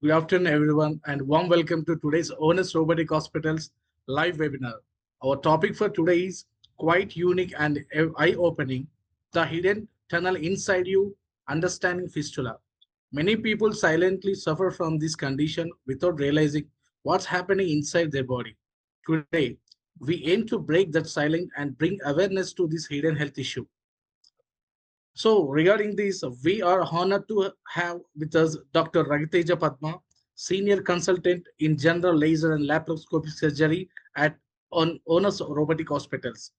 Good afternoon, everyone, and warm welcome to today's Honest Robotic Hospitals live webinar. Our topic for today is quite unique and eye-opening: the hidden tunnel inside you, understanding fistula. Many people silently suffer from this condition without realizing what's happening inside their body. Today, we aim to break that silence and bring awareness to this hidden health issue. So, regarding this, we are honored to have with us Dr. Ragiteja Padma, Senior Consultant in General Laser and Laparoscopic Surgery at Onus Robotic Hospitals.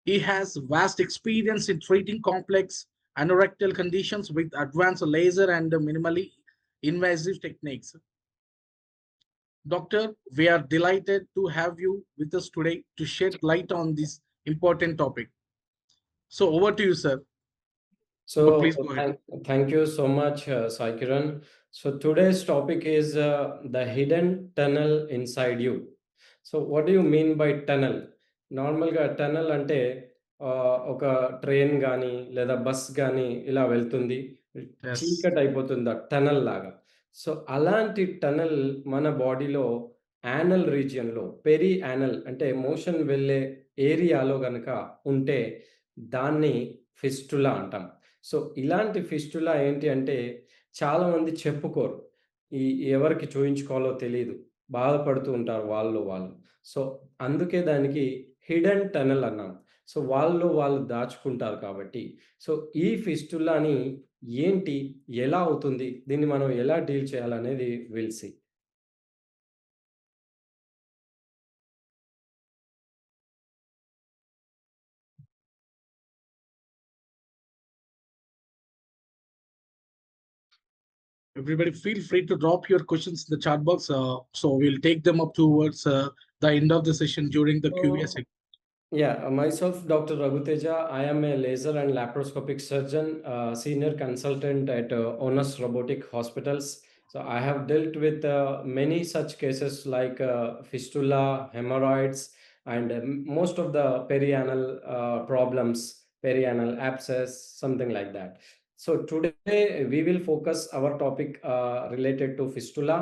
He has vast experience in treating complex anorectal conditions with advanced laser and minimally invasive techniques. Doctor, we are delighted to have you with us today to shed light on this important topic. So, over to you, sir. Please go ahead. Thank you so much, Sai Kiran. So today's topic is the hidden tunnel inside you. So what do you mean by tunnel? నార్మల్గా tunnel అంటే ఒక train కానీ లేదా bus కానీ ఇలా వెళ్తుంది, Yes. చీకటి అయిపోతుంది టనల్ లాగా. సో అలాంటి టనల్ మన బాడీలో యానల్ రీజియన్లో, పెరి యానల్ అంటే మోషన్ వెళ్ళే ఏరియాలో కనుక ఉంటే దాన్ని ఫిస్టులా అంటాం. సో ఇలాంటి ఫిస్టులా ఏంటి అంటే చాలామంది చెప్పుకోరు, ఎవరికి చూయించుకోవాలో తెలియదు, బాధపడుతూ ఉంటారు వాళ్ళు. సో అందుకే దానికి హిడెన్ టనల్ అన్నాం. సో వాళ్ళు దాచుకుంటారు కాబట్టి. సో ఈ ఫిస్టులాని ఏంటి, ఎలా అవుతుంది, దీన్ని మనం ఎలా డీల్ చేయాలనేది will see. Everybody, feel free to drop your questions in the chat box. So we'll take them up towards the end of the session during the Q&A segment. Yeah, myself, Dr. Raghuteja. I am a laser and laparoscopic surgeon, senior consultant at Onus Robotic Hospitals. So I have dealt with many such cases like fistula, hemorrhoids, and most of the perianal problems, perianal abscess, something like that. So today we will focus our topic related to fistula.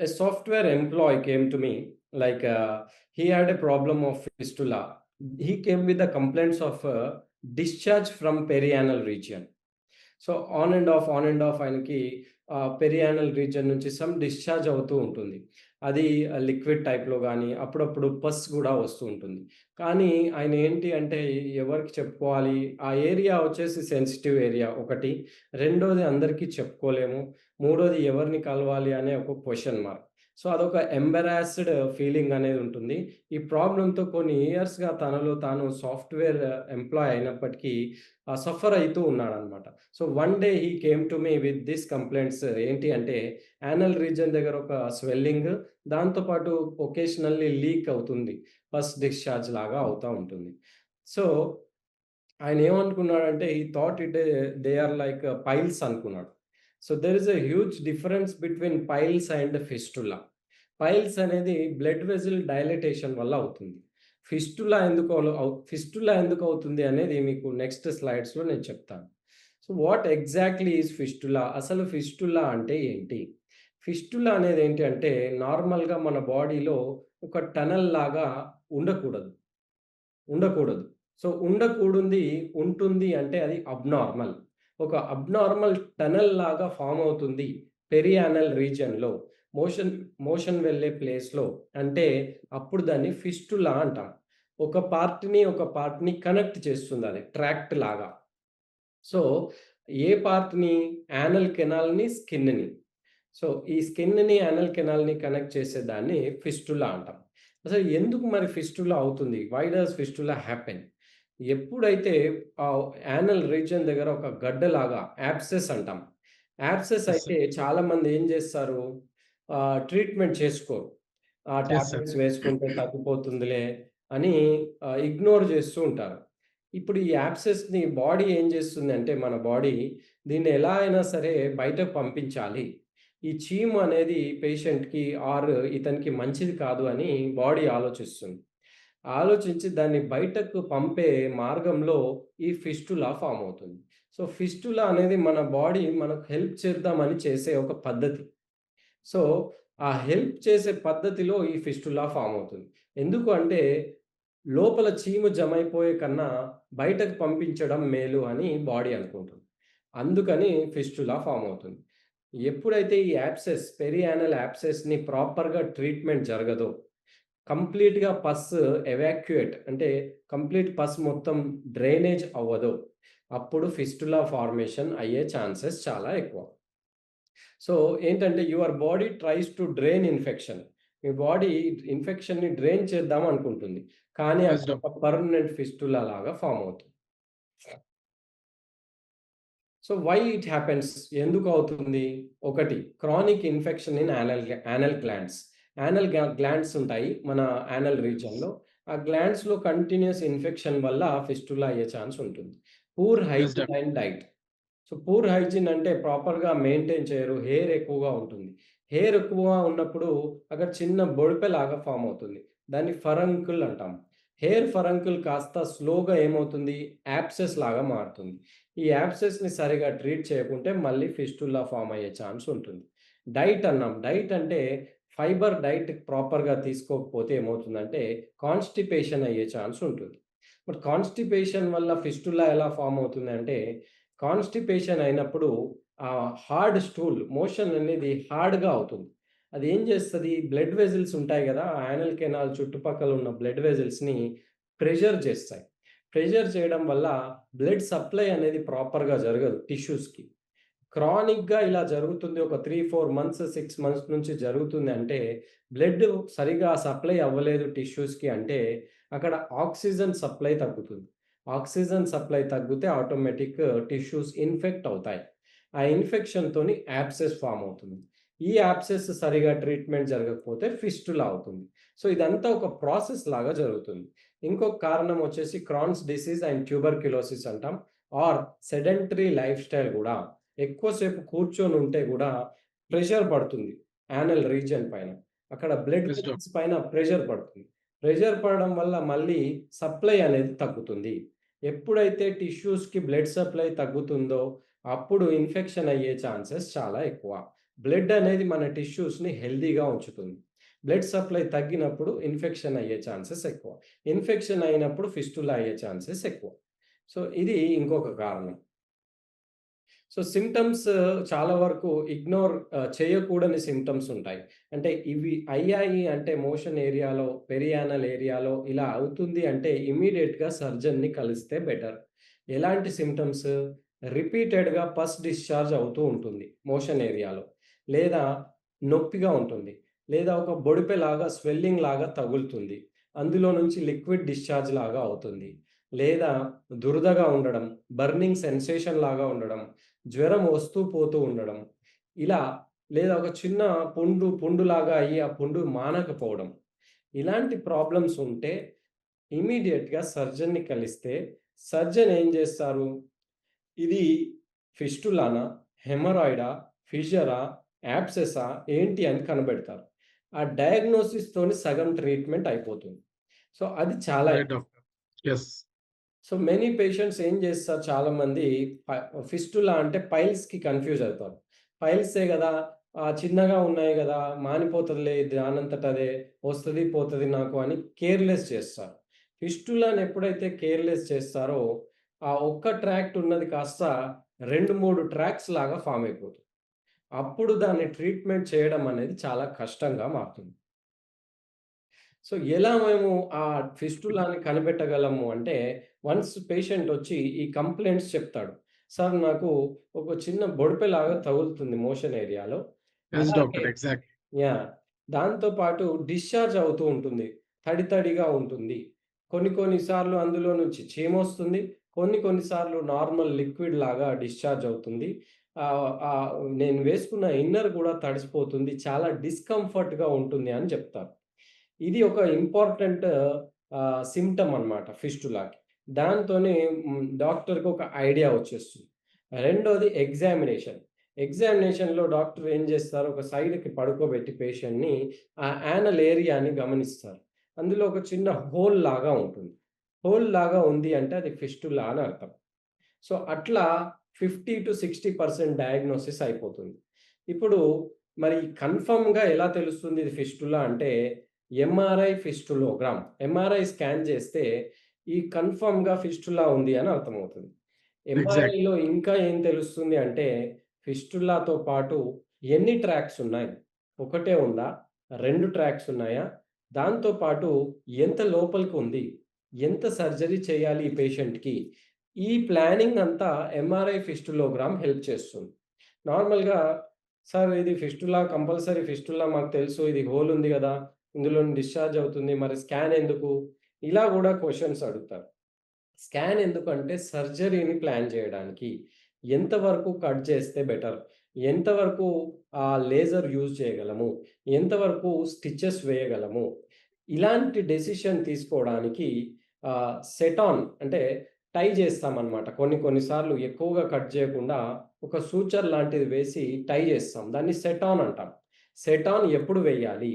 A software employee came to me, like he had a problem of fistula. He came with the complaints of discharge from perianal region. So on and of ఆయనకి perianal reason నుంచి some discharge అవుతూ ఉంటుంది. అది liquid టైప్లో కానీ అప్పుడప్పుడు పస్ కూడా వస్తూ ఉంటుంది. కానీ ఆయన ఏంటి అంటే ఎవరికి చెప్పుకోవాలి, ఆ ఏరియా వచ్చేసి సెన్సిటివ్ ఏరియా ఒకటి, రెండోది అందరికీ చెప్పుకోలేము, మూడోది ఎవరిని కలవాలి అనే ఒక క్వశ్చన్ మార్క్. సో అదొక ఎంబరాస్డ్ ఫీలింగ్ అనేది ఉంటుంది. ఈ ప్రాబ్లంతో కొన్ని ఇయర్స్గా తనలో తాను సాఫ్ట్వేర్ ఎంప్లాయ్ అయినప్పటికీ సఫర్ అవుతూ ఉన్నాడనమాట. So one day he came to me with this complaints. ఏంటి అంటే యానల్ రీజన్ దగ్గర ఒక స్వెల్లింగ్, దాంతోపాటు ఒకేషనల్లీ లీక్ అవుతుంది, ఫస్ట్ డిశ్చార్జ్ లాగా అవుతూ ఉంటుంది. సో ఆయన ఏమనుకున్నాడంటే he thought they are like piles అనుకున్నాడు. So there is a huge difference between piles and fistula. Piles అనేది బ్లడ్ వెజిల్ డైలటేషన్ వల్ల అవుతుంది. ఫిస్టులా ఎందుకు అవుతుంది అనేది మీకు నెక్స్ట్ స్లైడ్స్లో నేను చెప్తాను. So what exactly is fistula? అసలు ఫిస్టులా అంటే ఏంటి? ఫిస్టులా అనేది ఏంటి అంటే నార్మల్గా మన బాడీలో ఒక టనల్ లాగా ఉండకూడదు. సో ఉంటుంది అంటే అది అబ్నార్మల్. ఒక అబ్నార్మల్ టనల్ లాగా ఫామ్ అవుతుంది పెరియానల్ రీజియన్లో, మోషన్ వెళ్ళే ప్లేస్లో, అంటే అప్పుడు దాన్ని ఫిస్టులా అంటాం. ఒక పార్ట్ని కనెక్ట్ చేస్తుంది, అది ట్రాక్ట్ లాగా. సో ఏ పార్ట్ని? యానల్ కెనాల్ని, స్కిన్ని. సో ఈ స్కిన్ని, యానల్ కెనాల్ని కనెక్ట్ చేసేదాన్ని ఫిస్టులా అంటాం. అసలు ఎందుకు మరి ఫిస్టులా అవుతుంది? Why does fistula happen? ఎప్పుడైతే యానల్ రీజియన్ దగ్గర ఒక గడ్డలాగా, యాబ్సెస్ అంటాం, యాబ్సెస్ అయితే చాలామంది ఏం చేస్తారు, ట్రీట్మెంట్ చేసుకోరు. టాబ్లెట్స్ వేసుకుంటే తగ్గిపోతుందిలే అని ఇగ్నోర్ చేస్తూ ఉంటారు. ఇప్పుడు ఈ యాబ్సెస్ని బాడీ ఏం చేస్తుంది అంటే, మన బాడీ దీన్ని ఎలా అయినా సరే బయటకు పంపించాలి, ఈ చీము అనేది పేషెంట్కి ఆర్ ఇతనికి మంచిది కాదు అని బాడీ ఆలోచిస్తుంది. ఆలోచించి దాన్ని బయటకు పంపే మార్గంలో ఈ ఫిస్టులా ఫార్మ్ అవుతుంది. సో, ఫిస్టులా అనేది మన బాడీ మనకు హెల్ప్ చేద్దామని చేసే ఒక పద్ధతి. సో, ఆ హెల్ప్ చేసే పద్ధతిలో ఈ ఫిస్టులా ఫార్మ్ అవుతుంది. ఎందుకు అంటే, లోపల చీము జమైపోయే కన్నా బయటకు పంపించడం మేలు అని బాడీ అనుకుంటుంది. అందుకని ఫిస్టులా ఫార్మ్ అవుతుంది. ఎప్పుడైతే ఈ పెరియానల్ యాబ్సెస్‌ని ప్రాపర్‌గా ట్రీట్మెంట్ జరగదో, కంప్లీట్‌గా పస్ ఎవాక్యుయేట్ అంటే కంప్లీట్ పస్ మొత్తం డ్రైనేజ్ అవ్వదో, అప్పుడు ఫిస్టులా ఫార్మేషన్ అయ్యే ఛాన్సెస్ చాలా ఎక్కువ. సో, ఏంటంటే your body tries to drain infection. మీ బాడీ ఇన్ఫెక్షన్‌ని డ్రైన్ చేద్దాం అనుకుంటుంది. కానీ Yes, అది doctor. ఒక పర్మనెంట్ ఫిస్టులా లాగా ఫార్మ్ అవుతుంది. So, why it happens? ఎందుకవుతుంది? ఒకటి chronic infection in anal glands. Glands ఉంటాయి మన యానల్ రీజియన్‌లో. ఆ గ్లాండ్స్‌లో కంటిన్యూయస్ ఇన్ఫెక్షన్ వల్ల ఫిస్టులా అయ్యే ఛాన్స్ ఉంటుంది. Poor Yes, hygiene doctor. And diet. So, poor hygiene అంటే ప్రాపర్‌గా మెయింటైన్ చేయరు. హెయిర్ ఎక్కువగా ఉంటుంది. హెయిర్ ఎక్కువగా ఉన్నప్పుడు అక్కడ చిన్న బొడిపెలాగా ఫార్మ్ అవుతుంది. దాన్ని ఫరంకిల్ అంటాం. హెయిర్ ఫరంకిల్ కాస్త స్లోగా ఏమవుతుంది? యాబ్సెస్ లాగా మారుతుంది. ఈ యాబ్సెస్‌ని సరిగ్గా ట్రీట్ చేయకుంటే మళ్ళీ ఫిస్టులా ఫార్మ్ అయ్యే ఛాన్స్ ఉంటుంది. డైట్ అన్నాం. డైట్ అంటే ఫైబర్ డైట్ ప్రాపర్‌గా తీసుకోకపోతే ఏమవుతుందంటే కాన్‌స్టిపేషన్ అయ్యే ఛాన్స్ ఉంటుంది. మరి కాన్‌స్టిపేషన్ వల్ల ఫిస్టులా ఎలా ఫార్మ్ అవుతుందంటే, కాన్‌స్టిపేషన్ అయినప్పుడు హార్డ్ స్టూల్ మోషన్ అనేది హార్డ్‌గా అవుతుంది. అది ఏం చేస్తది? బ్లడ్ వెసెల్స్ ఉంటాయి గదా! యానల్ కెనాల్ చుట్టుపక్కల ఉన్న బ్లడ్ వెసెల్స్‌ని ప్రెషర్ చేస్తాయి. ప్రెషర్ చేయడం వల్ల బ్లడ్ సప్లై అనేది ప్రాపర్‌గా జరగదు టిష్యూస్‌కి. క్రానిక్‌గా ఇలా జరుగుతుంది. ఒక 3, 4 మంత్స్, 6 మంత్స్ నుంచి జరుగుతుంది అంటే, బ్లడ్ సరిగ్గా సప్లై అవ్వలేదు టిష్యూస్‌కి అంటే, అక్కడ ఆక్సిజన్ సప్లై తగ్గుతుంది. ఆక్సిజన్ సప్లై తగ్గితే ఆటోమేటిక్ టిష్యూస్ ఇన్ఫెక్ట్ అవుతాయి. ఆ ఇన్ఫెక్షన్‌తోని యాబ్సెస్ ఫార్మ్ అవుతుంది. ఈ యాబ్సెస్ సరిగ్గా ట్రీట్మెంట్ జరగకపోతే ఫిస్టులా అవుతుంది. సో, ఇదంతా ఒక ప్రాసెస్ లాగా జరుగుతుంది. ఇంకొక కారణం వచ్చేసి క్రాన్స్ డిసీజ్ అండ్ ట్యూబర్క్యులోసిస్ అంటాం. ఆర్ సెడెంటరీ లైఫ్ స్టైల్ గూడా. ఎక్కువ సేపు కూర్చొనుంటే గూడా ప్రెషర్ పడుతుంది యానల్ రీజియన్ పైన. అక్కడ బ్లడ్ Yes, doctor. వెసెల్స్ పైన ప్రెషర్ పడుతుంది. ప్రెషర్ పడడం వల్ల మళ్ళీ సప్లై అనేది తగ్గుతుంది. ఎప్పుడైతే టిష్యూస్‌కి బ్లడ్ సప్లై తగ్గుతుందో, అప్పుడు ఇన్ఫెక్షన్ అయ్యే ఛాన్సెస్ చాలా ఎక్కువ. బ్లడ్ అనేది మన టిష్యూస్‌ని హెల్తీగా ఉంచుతుంది. బ్లడ్ సప్లై తగ్గినప్పుడు ఇన్ఫెక్షన్ అయ్యే ఛాన్సెస్ ఎక్కువ. ఇన్ఫెక్షన్ అయినప్పుడు ఫిస్టులా అయ్యే ఛాన్సెస్ ఎక్కువ. సో, ఇది ఇంకొక కారణం. సో, సింప్టమ్స్ చాలా వరకు చేయకూడని సింప్టమ్స్ ఉంటాయి. అంటే ఇవి అయ్యాయి అంటే మోషన్ ఏరియాలో, పెరియానల్ ఏరియాలో ఇలా అవుతుంది అంటే ఇమ్మీడియేట్‌గా సర్జన్‌ని కలిస్తే బెటర్. ఎలాంటి సింప్టమ్స్? రిపీటెడ్‌గా పస్ డిశ్చార్జ్ అవుతూ ఉంటుంది మోషన్ ఏరియాలో. లేదా నొప్పిగా ఉంటుంది. లేదా ఒక బొడిపెలాగా స్వెల్లింగ్ లాగా తగులుతుంది. అందులో నుంచి లిక్విడ్ డిశ్చార్జ్ లాగా అవుతుంది. లేదా దురదగా ఉండడం, బర్నింగ్ సెన్సేషన్ లాగా ఉండడం. జ్వరం వస్తూ పోతూ ఉండడం. ఇలా లేదా ఒక చిన్న పుండులాగా అయ్యి ఆ పుండు మానకపోవడం. ఇలాంటి ప్రాబ్లమ్స్ ఉంటే ఇమ్మీడియేట్‌గా సర్జన్‌ని కలిస్తే సర్జన్ ఏం జేస్తారు? ఇది ఫిస్టులానా? హెమరాయిడా? ఫిషరా? యాబ్సెసా? ఏంటి అని కనిపెడతారు. ఆ డయాగ్నోసిస్‌తోని సగం ట్రీట్మెంట్ అయిపోతుంది. సో, అది చాలా Right, doctor. Yes. So, many patients ఏం చేస్తారు చాలామంది ప ఫిస్టులా అంటే పైల్స్‌కి కన్‌ఫ్యూజ్ అవుతారు. పైల్సే గదా! చిన్నగా ఉన్నాయి గదా! మానిపోతదిలే దానంతట అదే వస్తది, పోతది నాకు అని కేర్‌లెస్ చేస్తారు. ఫిస్టులాని ఎప్పుడైతే కేర్‌లెస్ చేస్తారో, ఆ ఒక్క ట్రాక్ట్ ఉన్నది కాస్త 2, 3 ట్రాక్స్ లాగా ఫార్మ్ అయిపోతుంది. అప్పుడు దాన్ని ట్రీట్మెంట్ చేయడం అనేది చాలా కష్టంగా మారుతుంది. సో, ఎలా మేము ఆ ఫిస్టులాని కనిపెట్టగలము అంటే, వన్స్ పేషెంట్ వచ్చి ఈ కంప్లెయింట్స్ చెప్తాడు. సార్ నాకు ఒక చిన్న బొడిపెలాగా తగులుతుంది మోషన్ ఏరియాలో. Yes, అలాగే doctor. Exactly. యాహ్! దాంతో పాటు డిశ్చార్జ్ అవుతూ ఉంటుంది. తడి తడిగా ఉంటుంది. కొన్ని కొన్ని సార్లు అందులో నుంచి చీమొస్తుంది. కొన్ని కొన్ని సార్లు నార్మల్ లిక్విడ్ లాగా డిశ్చార్జ్ అవుతుంది. నేను వేసుకున్న ఇన్నర్ గూడా తడిసిపోతుంది. చాలా డిస్కంఫర్ట్‌గా ఉంటుంది అని చెప్తారు. ఇది ఒక ఇంపార్టెంట్ సింప్టమ్ అన్నమాట ఫిస్టులాకి. దాంతోనే డాక్టర్‌కి ఒక ఐడియా వచ్చేస్తుంది. రెండోది ఎగ్జామినేషన్. ఎగ్జామినేషన్‌లో డాక్టర్ ఏం జేస్తారు, ఒక సైడ్‌కి పడుకోబెట్టి పేషెంట్‌ని ఆ యానల్ ఏరియాని గమనిస్తారు. అందులో ఒక చిన్న హోల్ లాగా ఉంటుంది. హోల్ లాగా ఉంది అంటే అది ఫిస్టులా అని అర్థం. సో, అట్లా 50-60% డయాగ్నోసిస్ అయిపోతుంది. ఇప్పుడు మరి కన్ఫర్మ్‌గా ఎలా తెలుస్తుంది ఇది ఫిస్టులా అంటే ఎంఆర్ఐ ఫిస్టులోగ్రామ్. ఎంఆర్ఐ స్కాన్ చేస్తే ఈ కన్ఫర్మ్‌గా ఫిస్టులా ఉంది అని అర్థమవుతుంది. ఎగ్జాక్ట్. ఎంఆర్ఐలో ఇంకా ఏం తెలుస్తుంది అంటే ఫిస్టులాతో పాటు ఎన్ని ట్రాక్స్ ఉన్నాయి? ఒకటే ఉందా? 2 ట్రాక్స్ ఉన్నాయా? దాంతో పాటు ఎంత లోపలికి ఉంది? ఎంత సర్జరీ చేయాలి ఈ పేషెంట్‌కి? ఈ ప్లానింగ్ అంతా ఎంఆర్ఐ ఫిస్టులోగ్రామ్ హెల్ప్ చేస్తుంది. నార్మల్‌గా సార్ ఇది ఫిస్టులా కంపల్సరీ ఫిస్టులా మాకు తెలుసు. ఇది హోల్ ఉంది గదా! ఇందులో నుంచి డిశ్చార్జ్ అవుతుంది. మరి స్కాన్ ఎందుకు? ఇలా గూడా క్వెషన్స్ అడుగుతారు. స్కాన్ ఎందుకంటే సర్జరీని ప్లాన్ జేయడానికి. ఎంతవరకు కట్ చేస్తే బెటర్? ఎంతవరకు లేజర్ యూజ్ చేయగలము? ఎంతవరకు స్టిచెస్ వేయగలము? ఇలాంటి డెసిషన్ తీసుకోవడానికి సెటాన్ అంటే టై చేస్తామనమాట. కొన్ని కొన్ని సార్లు ఎక్కువగా కట్ చేయకుండా ఒక సూచర్ లాంటిది వేసి టై చేస్తాం. దాన్ని సెటాన్ అంటాం. సెటాన్ ఎప్పుడు వేయాలి?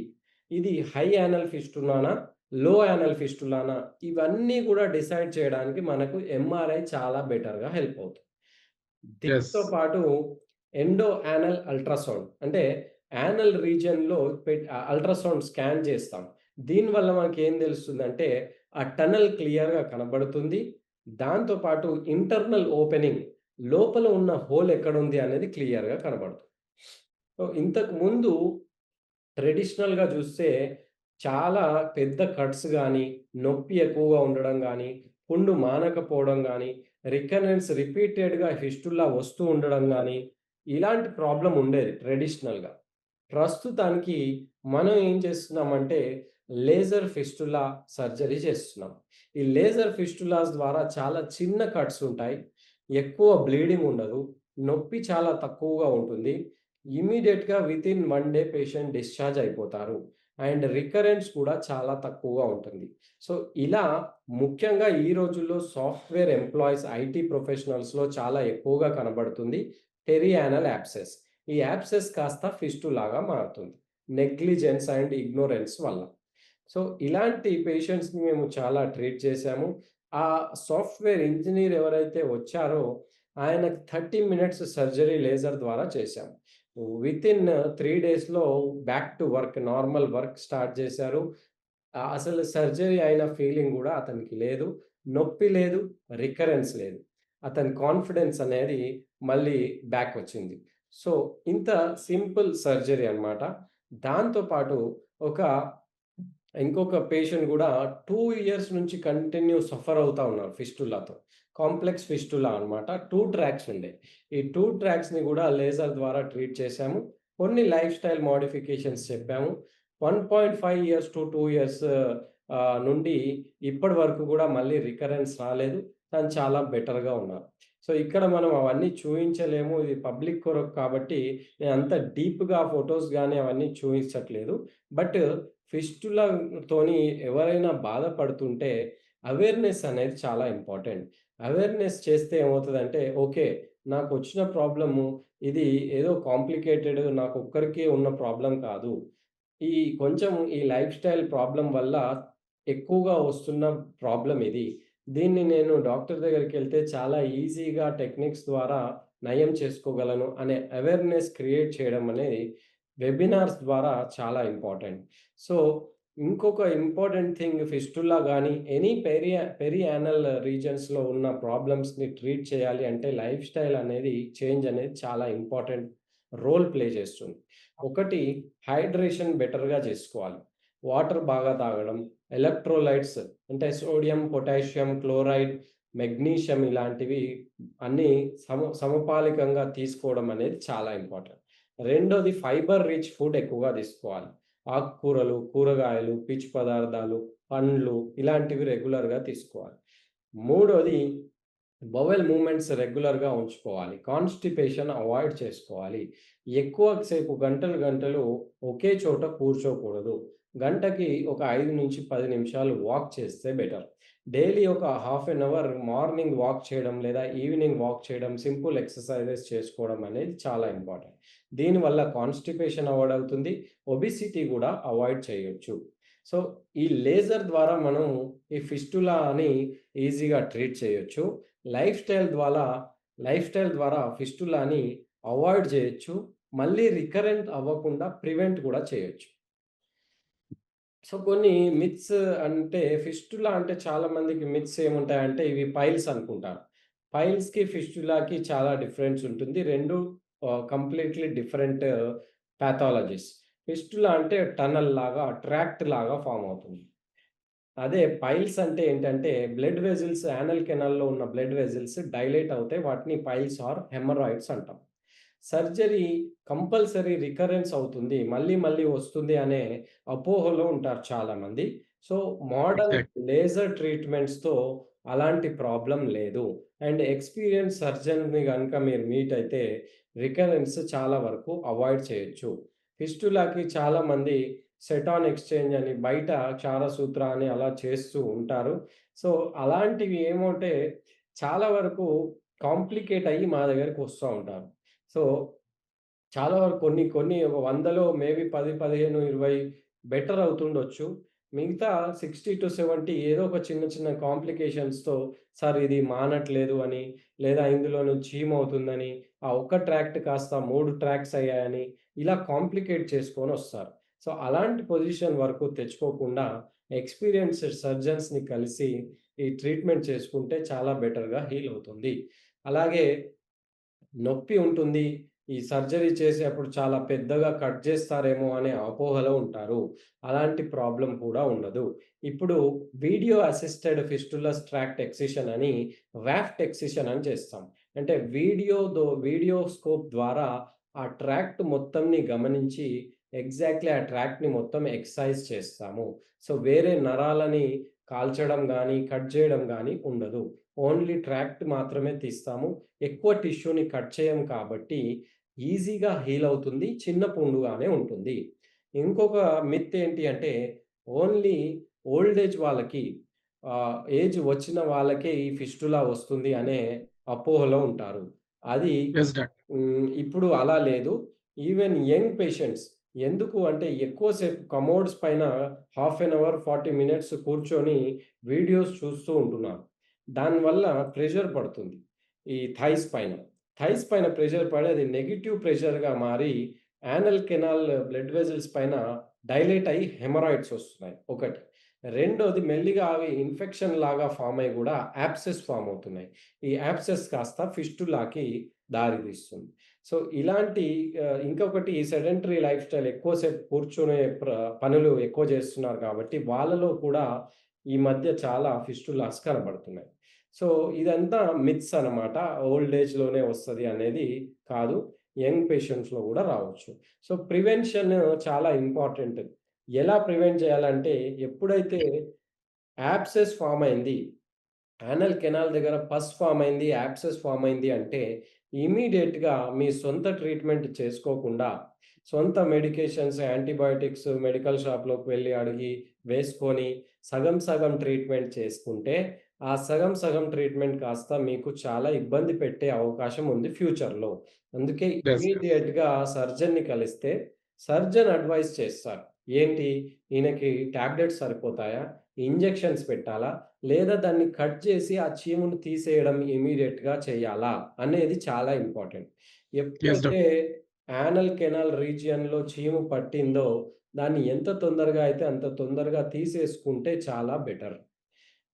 ఇది హై యానల్ ఫిస్టులానా? లో యానల్ ఫిస్టులానా? ఇవన్నీ కూడా డిసైడ్ చేయడానికి మనకు ఎంఆర్ఐ చాలా బెటర్‌గా హెల్ప్ అవుతుంది. యెస్. దీంతో పాటు ఎండో యానల్ అల్ట్రాసౌండ్ అంటే యానల్ రీజియన్‌లో అల్ట్రాసౌండ్ స్కాన్ చేస్తాం. దీనివల్ల మనకేం తెలుస్తుందంటే ఆ టనెల్ క్లియర్‌గా కనబడుతుంది. దాంతో పాటు ఇంటర్నల్ ఓపెనింగ్ లోపల ఉన్న హోల్ ఎక్కడుంది అనేది క్లియర్‌గా కనబడుతుంది. సో, ఇంతకు ముందు ట్రెడిషనల్‌గా చూస్తే చాలా పెద్ద కట్స్ గానీ, నొప్పి ఎక్కువగా ఉండడం గానీ, పుండు మానకపోవడం గానీ, రికరెన్స్ రిపీటెడ్‌గా ఫిస్టులా వస్తూ ఉండడం గానీ, ఇలాంటి ప్రాబ్లమ్ ఉండేది ట్రెడిషనల్‌గా. ప్రస్తుతానికి మనం ఏం చేస్తున్నామంటే, లేజర్ ఫిస్టులా సర్జరీ చేస్తున్నాం. ఈ లేజర్ ఫిస్టులాస్ ద్వారా చాలా చిన్న కట్స్ ఉంటాయి. ఎక్కువ బ్లీడింగ్ ఉండదు. నొప్పి చాలా తక్కువగా ఉంటుంది. ఇమ్మీడియేట్‌గా వితిన్ 1 డే పేషెంట్ డిశ్చార్జ్ అయిపోతారు. అండ్ రికరెన్స్ కూడా చాలా తక్కువగా ఉంటుంది. సో, ఇలా ముఖ్యంగా ఈ రోజుల్లో సాఫ్ట్‌వేర్ ఎంప్లాయీస్, ఐటీ ప్రొఫెషనల్స్‌లో చాలా ఎక్కువగా కనబడుతుంది పెరియానల్ యాబ్సెస్. ఈ యాబ్సెస్ కాస్త ఫిస్టులాగా మారుతుంది. నెగ్లిజెన్స్ అండ్ ఇగ్నోరెన్స్ వల్ల. సో, ఇలాంటి పేషెంట్స్‌ని మేము చాలా ట్రీట్ చేశాము. ఆ సాఫ్ట్‌వేర్ ఇంజినీర్ ఎవరైతే వచ్చారో ఆయనకు 30 మినిట్స్ సర్జరీ లేజర్ ద్వారా చేశాం. వితిన్ 3 డేస్‌లో back to work normal work start చేశారు. అసలు సర్జరీ అయిన ఫీలింగ్ గూడా అతనికి లేదు. నొప్పి లేదు, రికరెన్స్ లేదు. అతని కాన్ఫిడెన్స్ అనేది మళ్ళీ బ్యాక్ వచ్చింది. సో, ఇంత సింపుల్ సర్జరీ అన్నమాట. దాంతో పాటు ఒక ఇంకొక పేషెంట్ గూడా 2 ఇయర్స్ నుంచి కంటిన్యూ సఫర్ అవుతా ఉన్నారు ఫిస్టులాతో. కాంప్లెక్స్ ఫిస్టులా అన్నమాట. 2 ట్రాక్స్ ఉండే. ఈ 2 ట్రాక్స్‌ని గూడా లేజర్ ద్వారా ట్రీట్ చేశాము. కొన్ని లైఫ్ స్టైల్ మోడిఫికేషన్స్ చెప్పాము. 1.5 ఇయర్స్ టు 2 ఇయర్స్ నుండి ఇప్పటి వరకు గూడా మళ్ళీ రికరెన్స్ రాలేదు. తను చాలా బెటర్‌గా ఉన్నారు. సో, ఇక్కడ మనం అవన్నీ చూయించలేము. ఇది పబ్లిక్ కొరకు కాబట్టి నేను అంత డీప్‌గా ఫోటోస్ గాని అవన్నీ చూయించట్లేదు. బట్ ఫిస్టులాతోని ఎవరైనా బాధపడుతుంటే అవేర్‌నెస్ అనేది చాలా ఇంపార్టెంట్. అవేర్‌నెస్ చేస్తే ఏమవుతదంటే, ఓకే. నాకొచ్చిన ప్రాబ్లము ఇది ఏదో కాంప్లికేటెడ్ నాకొక్కరికే ఉన్న ప్రాబ్లమ్ కాదు. ఈ కొంచెం ఈ లైఫ్ స్టైల్ ప్రాబ్లమ్ వల్ల ఎక్కువగా వస్తున్న ప్రాబ్లమ్ ఇది. దీన్ని నేను డాక్టర్ దగ్గరికెళ్తే చాలా ఈజీగా టెక్నిక్స్ ద్వారా నయం చేసుకోగలను అనే అవేర్‌నెస్ క్రియేట్ చేయడం అనేది వెబినార్స్ ద్వారా చాలా ఇంపార్టెంట్. సో, ఇంకొక ఇంపార్టెంట్ థింగ్ ఫిస్టులా గాని, ఎనీ పెరియానల్ రీజియన్స్‌లో ఉన్న ప్రాబ్లమ్స్‌ని ట్రీట్ చేయాలి అంటే లైఫ్ స్టైల్ అనేది చేంజ్ అనేది చాలా ఇంపార్టెంట్ రోల్ ప్లే చేస్తుంది. ఒకటి హైడ్రేషన్ బెటర్‌గా చేసుకోవాలి. వాటర్ బాగా తాగడం, ఎలక్ట్రోలైట్స్ అంటే సోడియం, పొటాషియం, క్లోరైడ్, మెగ్నీషియం ఇలాంటివి అన్నీ సమపాలికంగా తీసుకోవడం అనేది చాలా ఇంపార్టెంట్. రెండోది ఫైబర్ రిచ్ ఫుడ్ ఎక్కువగా తీసుకోవాలి. ఆకుకూరలు, కూరగాయలు, పీచు పదార్థాలు, పండ్లు ఇలాంటివి రెగ్యులర్‌గా తీసుకోవాలి. మూడోది బowel మూవ్‌మెంట్స్ రెగ్యులర్‌గా ఉంచుకోవాలి. కాన్‌స్టిపేషన్ అవాయిడ్ చేసుకోవాలి. ఎక్కువ సేపు గంటలు గంటలు ఒకే చోట కూర్చోకూడదు. గంటకి ఒక 5-10 నిమిషాలు వాక్ చేస్తే బెటర్. డైలీ ఒక half an hour morning walk చేయడం లేదా ఈవినింగ్ వాక్ చేయడం, సింపుల్ ఎక్సర్‌సైజెస్ చేసుకోవడం అనేది చాలా ఇంపార్టెంట్. దీనివల్ల కాన్‌స్టిపేషన్ అవాయిడ్ అవుతుంది. ఒబెసిటీ గూడా అవాయిడ్ చేయొచ్చు. సో, ఈ లేజర్ ద్వారా మనం ఈ ఫిస్టులాని ఈజీగా ట్రీట్ చేయొచ్చు. లైఫ్ స్టైల్ ద్వారా లైఫ్ స్టైల్ ద్వారా ఫిస్టులాని అవాయిడ్ చేయొచ్చు. మళ్ళీ రికరెంట్ అవ్వకుండా ప్రివెంట్ కూడా చేయొచ్చు. సో, కొన్ని మిత్స్ అంటే ఫిస్టులా అంటే చాలా మందికి మిత్స్ ఏముంటాయంటే ఇవి పైల్స్ అనుకుంటారు. పైల్స్‌కి, ఫిస్టులాకి చాలా డిఫరెన్స్ ఉంటుంది. 2 కంప్లీట్‌లీ డిఫరెంట్ పాథాలజీస్. ఫిస్టులా అంటే టనల్ లాగా, ట్రాక్ట్ లాగా ఫార్మ్ అవుతుంది. అదే పైల్స్ అంటే ఏంటంటే బ్లడ్ వెసెల్స్ యానల్ కెనాల్‌లో ఉన్న బ్లడ్ వెసెల్స్ డైలేట్ అవుతాయి. వాటిని పైల్స్ ఆర్ హెమరాయిడ్స్ అంటాం. సర్జరీ కంపల్సరీ రికరెన్స్ అవుతుంది. మళ్ళీ మళ్ళీ వస్తుంది అనే అపోహలో ఉంటారు చాలామంది. So, modern exactly. లేజర్ ట్రీట్మెంట్స్‌తో అలాంటి ప్రాబ్లమ్ లేదు. అండ్ ఎక్స్‌పీరియన్స్ సర్జన్‌ని గనుక మీరు మీట్ అయితే రికరెన్స్ చాలా వరకు అవాయిడ్ చేయొచ్చు. ఫిస్టులాకి చాలామంది సెటాన్ ఎక్స్‌చేంజ్ అని బయట క్షారసూత్ర అని అలా చేస్తూ ఉంటారు. సో, అలాంటివి ఏమంటే చాలా వరకు కాంప్లికేట్ అయ్యి మా దగ్గరికి వస్తా ఉంటారు. సో, చాలా వరకు కొన్ని కొన్ని ఒక 100లో మేబీ 10, 15, 20 బెటర్ అవుతుండొచ్చు. మిగతా 60-70 ఏదో ఒక చిన్న చిన్న కాంప్లికేషన్స్‌తో సార్ ఇది మానట్లేదు అని, లేదా ఇందులో నుంచి చీమవుతుందని, ఆ ఒక్క ట్రాక్ట్ కాస్త 3 ట్రాక్ట్స్ అయ్యాయని, ఇలా కాంప్లికేట్ చేసుకొనొస్తారు. సో, అలాంటి పొజిషన్ వరకు తెచ్చుకోకుండా ఎక్స్‌పీరియన్స్‌డ్ సర్జన్స్‌ని కలిసి ఈ ట్రీట్మెంట్ చేసుకుంటే చాలా బెటర్‌గా హీల్ అవుతుంది. అలాగే నొప్పి ఉంటుంది. ఈ సర్జరీ చేసేప్పుడు చాలా పెద్దగా కట్ జేస్తారేమో అనే అపోహలో ఉంటారు. అలాంటి ప్రాబ్లమ్ కూడా ఉండదు. ఇప్పుడు వీడియో అసిస్టెడ్ ఫిస్టులస్ ట్రాక్ట్ ఎక్సిషన్ అని వాఫ్ట్ ఎక్సిషన్ అని చేస్తాం. అంటే వీడియోస్కోప్ ద్వారా ఆ ట్రాక్ట్ మొత్తంని గమనించి ఎగ్జాక్ట్‌లీ ఆ ట్రాక్ట్‌ని మొత్తం ఎక్సైజ్ చేస్తాము. సో, వేరే నరాలని కాల్చడం గానీ, కట్ జేయడం గానీ ఉండదు. ఓన్లీ ట్రాక్ట్ మాత్రమే తీస్తాము. ఎక్కువ టిష్యూని కట్ చేయం కాబట్టి ఈజీగా హీల్ అవుతుంది. చిన్న పుండుగానే ఉంటుంది. ఇంకొక మిత్ ఏంటి అంటే ఓన్లీ ఓల్డ్ ఏజ్ వాళ్ళకి ఏజ్ వచ్చిన వాళ్ళకే ఈ ఫిస్టులా వస్తుంది అనే అపోహలో ఉంటారు. అది యెస్ డాక్టర్. ఇప్పుడు అలా లేదు. ఈవెన్ యంగ్ పేషెంట్స్ ఎందుకు అంటే ఎక్కువ సేపు కమోడ్స్ పైన హాఫ్ ఎన్ అవర్, 40 మినిట్స్ కూర్చొని వీడియోస్ చూస్తూ ఉంటున్నారు. దానివల్ల ప్రెషర్ పడుతుంది. ఈ థైస్ పైన. థైస్ పైన ప్రెషర్ పడి అది నెగెటివ్ ప్రెషర్‌గా మారి యానల్ కెనాల్ బ్లడ్ వెసెల్స్ పైన డైలేట్ అయ్యి హెమరాయిడ్స్ వస్తున్నాయి ఒకటి. రెండోది మెల్లిగా అవి ఇన్ఫెక్షన్ లాగా ఫార్మ్ అయ్యి గూడా యాబ్సెస్ ఫార్మ్ అవుతున్నాయి. ఈ యాబ్సెస్ కాస్త ఫిస్టులాకి దారితీస్తుంది. సో, ఇలాంటి ఇంకొకటి సెడెంటరీ లైఫ్ స్టైల్ ఎక్కువ సేపు కూర్చునే పనులు ఎక్కువ చేస్తున్నారు కాబట్టి వాళ్ళలో కూడా ఈ మధ్య చాలా ఫిస్టులాస్ కనబడుతున్నాయి. సో, ఇదంతా మిత్స్ అనమాట. ఓల్డ్ ఏజ్‌లోనే వస్తది అనేది కాదు. యంగ్ పేషెంట్స్‌లో గూడా రావచ్చు. సో, ప్రివెన్షన్ చాలా ఇంపార్టెంట్. ఎలా ప్రివెంట్ చేయాలంటే ఎప్పుడైతే యాబ్సెస్ ఫార్మ్ అయింది, యానల్ కెనాల్ దగ్గర పస్ ఫార్మ్ అయింది, యాబ్సెస్ ఫార్మ్ అయింది అంటే ఇమ్మీడియేట్‌గా మీ సొంత ట్రీట్మెంట్ చేసుకోకుండా, సొంత మెడికేషన్స్, యాంటీబయోటిక్స్ మెడికల్ షాప్‌లోకి వెళ్లి అడిగి వేసుకొని సగం సగం ట్రీట్మెంట్ చేసుకుంటే, ఆ సగం సగం ట్రీట్మెంట్ కాస్త మీకు చాలా ఇబ్బంది పెట్టే అవకాశం ఉంది ఫ్యూచర్‌లో. అందుకే యెస్. యెస్. ఇమ్మీడియేట్‌గా సర్జన్‌ని కలిస్తే సర్జన్ అడ్వైస్ చేస్తారు. ఏంటి? ఈయనకి టాబ్లెట్స్ సరిపోతాయా? ఇంజెక్షన్స్ పెట్టాలా? లేదా దాన్ని కట్ చేసి ఆ చీముని తీసేయడం ఇమ్మీడియేట్‌గా చేయాలా? అనేది చాలా ఇంపార్టెంట్. యెస్ ఎప్పుడైతే డాక్టర్. యానల్ కెనాల్ రీజియన్‌లో చీము పట్టిందో దాన్ని ఎంత తొందరగా అయితే అంత తొందరగా తీసేసుకుంటే చాలా బెటర్.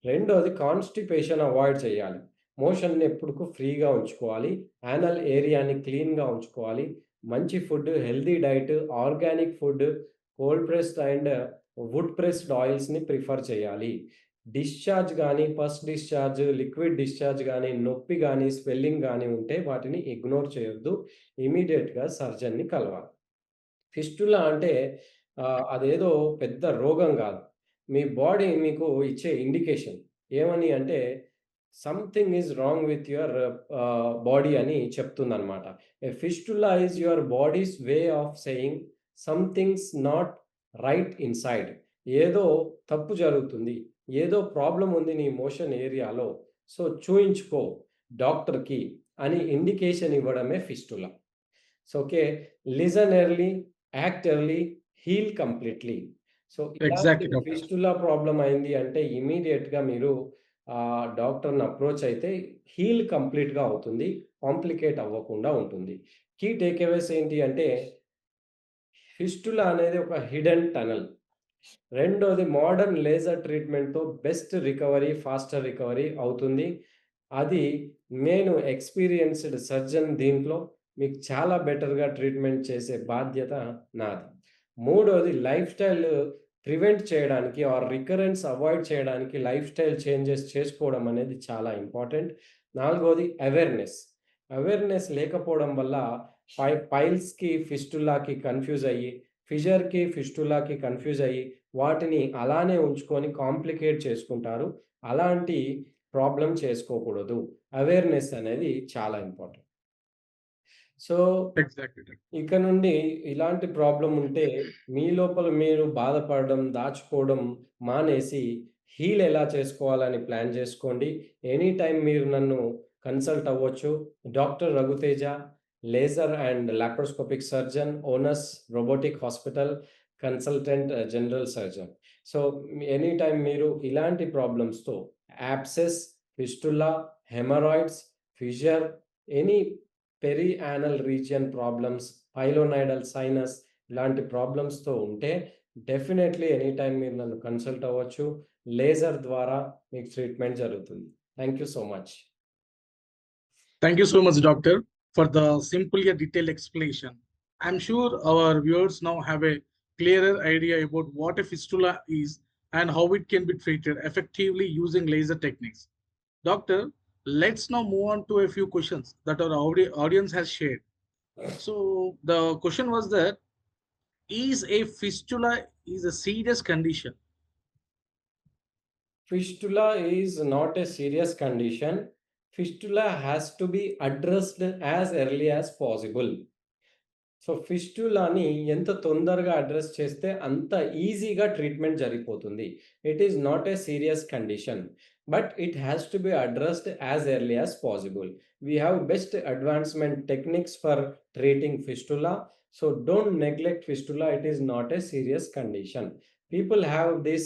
రెండోది కాన్‌స్టిపేషన్ అవాయిడ్ చేయాలి. మోషన్‌ని ఎప్పుడుకు ఫ్రీగా ఉంచుకోవాలి. యానల్ ఏరియాని క్లీన్‌గా ఉంచుకోవాలి. మంచి food, healthy diet, organic food, cold pressed and wood pressed ఆయిల్స్‌ని ప్రిఫర్ చేయాలి. డిశ్చార్జ్ గాని, పస్ డిశ్చార్జ్, లిక్విడ్ డిశ్చార్జ్ గాని, నొప్పి గాని, స్వెల్లింగ్ గాని ఉంటే వాటిని ఇగ్నోర్ చేయొద్దు. ఇమ్మీడియేట్‌గా సర్జన్‌ని కలవాలి. ఫిస్టులా అంటే అదేదో పెద్ద రోగం గాదు. మీ బాడీ మీకు ఇచ్చే ఇండికేషన్. ఏమని అంటే something is wrong with your body అని చెప్తుందనమాట. A fistula is your body's way of saying something's not right inside. ఏదో తప్పు జరుగుతుంది. ఏదో ప్రాబ్లమ్ ఉంది నీ మోషన్ ఏరియాలో. సో, చూయించుకో డాక్టర్‌కి అని ఇండికేషన్ ఇవ్వడమే fistula. So, okay. Listen early, act early, heal completely. So ఇలాంటి Exactly, doctor. ఫిస్టులా ప్రాబ్లమ్ అయింది అంటే ఇమ్మీడియేట్‌గా మీరు డాక్టర్‌ని అప్రోచ్ అయితే హీల్ కంప్లీట్‌గా అవుతుంది. కాంప్లికేట్ అవ్వకుండా ఉంటుంది. కీ టేక్ అవేస్ ఏంటి అంటే ఫిస్టులా అనేది ఒక హిడెన్ టనెల్. రెండోది మోడర్న్ లేజర్ ట్రీట్మెంట్‌తో బెస్ట్ రికవరీ, ఫాస్టర్ రికవరీ అవుతుంది. అది నేను ఎక్స్‌పీరియన్స్‌డ్ సర్జన్ దీంట్లో మీకు చాలా బెటర్‌గా ట్రీట్మెంట్ చేసే బాధ్యత నాది. మూడోది లైఫ్ స్టైల్ ప్రివెంట్ చేయడానికి ఆర్ రికరెన్స్ అవాయిడ్ చేయడానికి లైఫ్ స్టైల్ చేంజెస్ చేసుకోవడం అనేది చాలా ఇంపార్టెంట్. నాలుగోది అవేర్‌నెస్. అవేర్‌నెస్ లేకపోవడం వల్ల పైల్స్‌కి, ఫిస్టులాకి కన్‌ఫ్యూజ్ అయ్యి, ఫిషర్‌కి, ఫిస్టులాకి కన్‌ఫ్యూజ్ అయ్యి వాటిని అలానే ఉంచుకొని కాంప్లికేట్ చేసుకుంటారు. అలాంటి ప్రాబ్లమ్ చేసుకోకూడదు. అవేర్‌నెస్ అనేది చాలా ఇంపార్టెంట్. So, Exactly, doctor. ఇక నుండి ఇలాంటి ప్రాబ్లమ్ ఉంటే మీ లోపల మీరు బాధపడడం, దాచుకోవడం మానేసి హీల్ ఎలా చేసుకోవాలని ప్లాన్ చేసుకోండి. ఎనీ టైమ్ మీరు నన్ను కన్సల్ట్ అవ్వచ్చు. Doctor Raghuteja, laser and laparoscopic surgeon, Onus robotic hospital, consultant general surgeon. So, any time మీరు ఇలాంటి ప్రాబ్లమ్స్‌తో abscess, fistula, haemorrhoids, fissure, any perianal region problems, pilonidal sinus ఇలాంటి ప్రాబ్లమ్స్‌తో ఉంటే డెఫినైట్‌లీ ఎనీ టైమ్ మీరు నన్ను కన్సల్ట్ అవ్వచ్చు. లేజర్ ద్వారా మీకు ట్రీట్మెంట్ జరుగుతుంది. Thank you so much. Thank you so much, doctor, for the simple yet detailed explanation. I'm sure our viewers now have a clearer idea about what a fistula is and how it can be treated effectively using laser techniques. Doctor, let's now move on to a few questions that our audience has shared. So the question was that is a fistula is a serious condition? Fistula is not a serious condition. Fistula has to be addressed as early as possible. So, ఫిస్టులాని ఎంత తొందరగా address చేస్తే అంత ఈజీగా treatment జరిగిపోతుంది. It is not a serious condition. But it has to be addressed as early as possible. We have best advancement techniques for treating fistula. So, don't neglect fistula. It is not a serious condition. People have this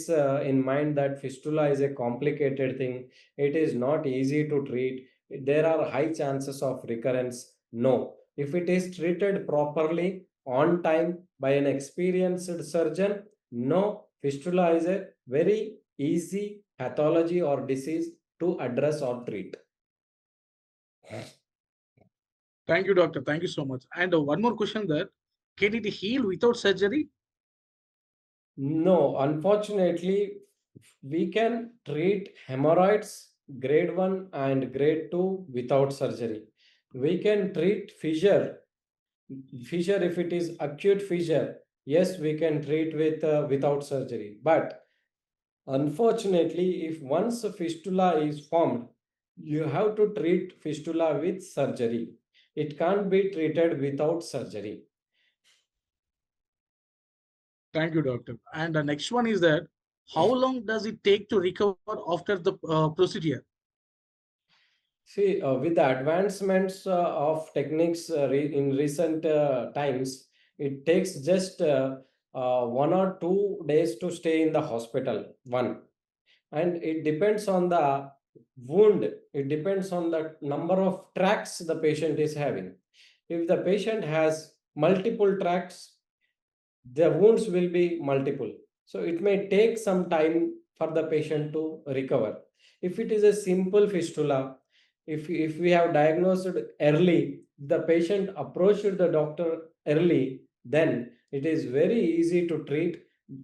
in mind that fistula is a complicated thing. It is not easy to treat. There are high chances of recurrence. No, if it is treated properly on time by an experienced surgeon, no, fistula is a very easy pathology or disease to address or treat. Thank you, doctor. Thank you so much. And one more question there. Can it heal without surgery? No, unfortunately, we can treat hemorrhoids grade 1 and grade 2 without surgery. We can treat fissure if it is acute fissure. Yes, we can treat without surgery. But unfortunately, if once a fistula is formed, you have to treat fistula with surgery. It can't be treated without surgery. Thank you, doctor. And the next one is that how long does it take to recover after the procedure? See, with the advancements of techniques in recent times, it takes just 1 or 2 days to stay in the hospital. One, and it depends on the wound. It depends on the number of tracts the patient is having. If the patient has multiple tracts, the wounds will be multiple, so it may take some time for the patient to recover. If it is a simple fistula, if we have diagnosed early, the patient approached the doctor early, then it is very easy to treat.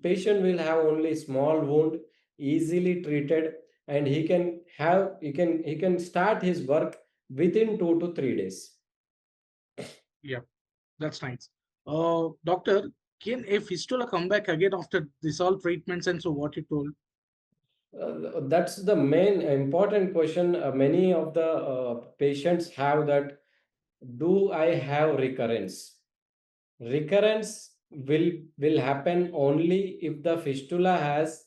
Patient will have only small wound, easily treated, and he can start his work within 2 to 3 days. Yeah, that's nice. Doctor, can a fistula come back again after this all treatments and so what you told? That's the main important question. Many of the patients have that, do I have recurrence? Recurrence will happen only if the fistula has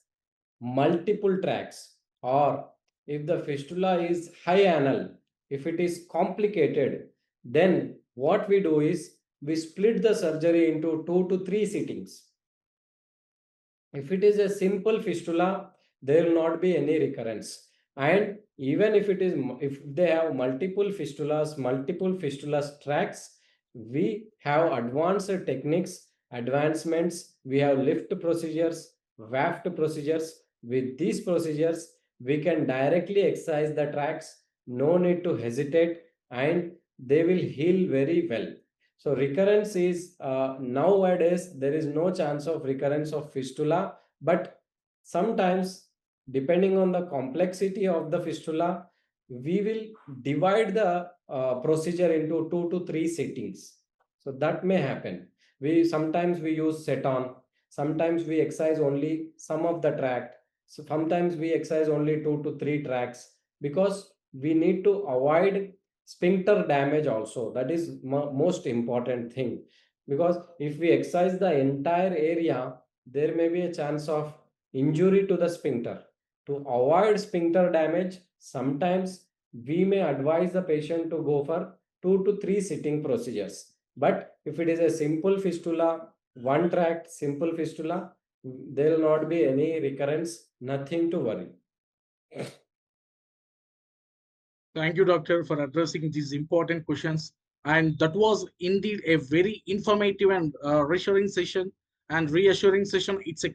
multiple tracts, or if the fistula is high anal, if it is complicated, then what we do is we split the surgery into 2 to 3 sittings. If it is a simple fistula, there will not be any recurrence. And even if it is, if they have multiple fistulas tracks, we have advanced techniques, advancements. We have lift procedures, waft procedures. With these procedures, we can directly excise the tracks. No need to hesitate, and they will heal very well. So recurrence is nowadays there is no chance of recurrence of fistula, but sometimes depending on the complexity of the fistula, we will divide the procedure into 2 to 3 sittings. So that may happen. We sometimes we use set-on, sometimes we excise only some of the tract, so sometimes we excise only 2 to 3 tracts, because we need to avoid sphincter damage also. That is most important thing, because if we excise the entire area, there may be a chance of injury to the sphincter. To avoid sphincter damage, sometimes we may advise the patient to go for 2 to 3 sitting procedures. But if it is a simple fistula, one tract simple fistula, there will not be any recurrence, nothing to worry. Thank you, doctor, for addressing these important questions. And that was indeed a very informative and reassuring session and reassuring session. It's a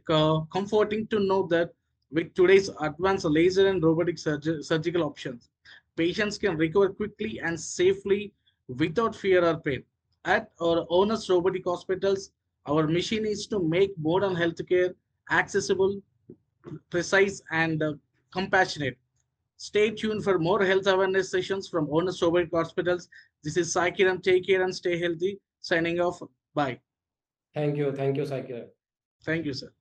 comforting to know that with today's advanced laser and robotic surgical options, patients can recover quickly and safely without fear or pain. At our Honest Robotic Hospitals, our mission is to make modern healthcare accessible, precise, and compassionate. Stay tuned for more health awareness sessions from Honest Robotic Hospitals. This is Sai Kiran. Take care and stay healthy. Signing off. Bye. Thank you, Sakir. Thank you, sir.